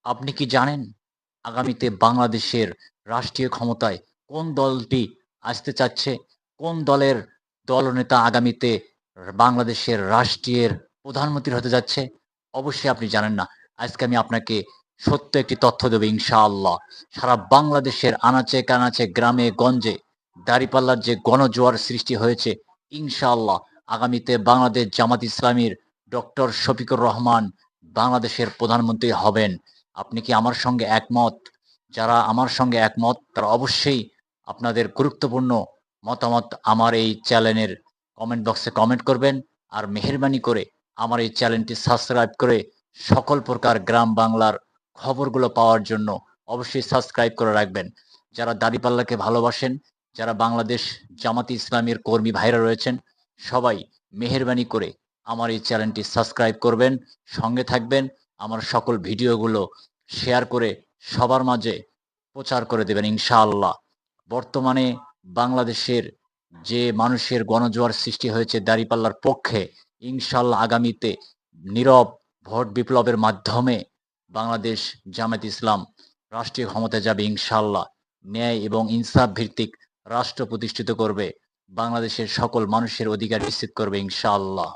আপনি কি জানেন আগামীতে বাংলাদেশের রাষ্ট্রীয় ক্ষমতায় কোন দলটি আসতে চাচ্ছে? কোন দলের দলনেতা আগামীতে বাংলাদেশের রাষ্ট্রের প্রধানমন্ত্রী হতে যাচ্ছে? অবশ্যই আপনি জানেন না। আজকে আমি আপনাকে সত্য একটি তথ্য দেব ইনশাআল্লাহ। সারা বাংলাদেশের আনাচে-কানাচে, গ্রামে-গঞ্জে দাঁড়িপাল্লার যে গণজোয়ার সৃষ্টি হয়েছে, ইনশাআল্লাহ আগামীতে বাংলাদেশ জামাত ইসলামীর ডক্টর শফিকুর রহমান বাংলাদেশের প্রধানমন্ত্রী হবেন। আপনি কি আমার সঙ্গে একমত? যারা আমার সঙ্গে একমত তারা অবশ্যই আপনাদের গুরুত্বপূর্ণ মতামত আমার এই চ্যানেলের কমেন্ট বক্সে কমেন্ট করবেন। আর মেহেরবানি করে আমার এই চ্যানেলটি সাবস্ক্রাইব করে সকল প্রকার গ্রাম বাংলার খবরগুলো পাওয়ার জন্য অবশ্যই সাবস্ক্রাইব করে রাখবেন। যারা দাঁড়িপাল্লাকে ভালোবাসেন, যারা বাংলাদেশ জামাতে ইসলামীর কর্মী ভাইরা রয়েছেন, সবাই মেহেরবানি করে আমার এই চ্যানেলটি সাবস্ক্রাইব করবেন, সঙ্গে থাকবেন, আমার সকল ভিডিওগুলো শেয়ার করে সবার মাঝে প্রচার করে দেবেন ইনশাআল্লাহ। বর্তমানে বাংলাদেশের যে মানুষের গণজোয়ার সৃষ্টি হয়েছে দাঁড়িপাল্লার পক্ষে, ইনশাআল্লাহ আগামীতে নীরব ভোট বিপ্লবের মাধ্যমে বাংলাদেশ জামায়াত ইসলাম রাষ্ট্রীয় ক্ষমতায় যাবে ইনশাআল্লাহ। ন্যায় এবং ইনসাফ ভিত্তিক রাষ্ট্র প্রতিষ্ঠিত করবে। বাংলাদেশের সকল মানুষের অধিকার নিশ্চিত করবে ইনশাআল্লাহ।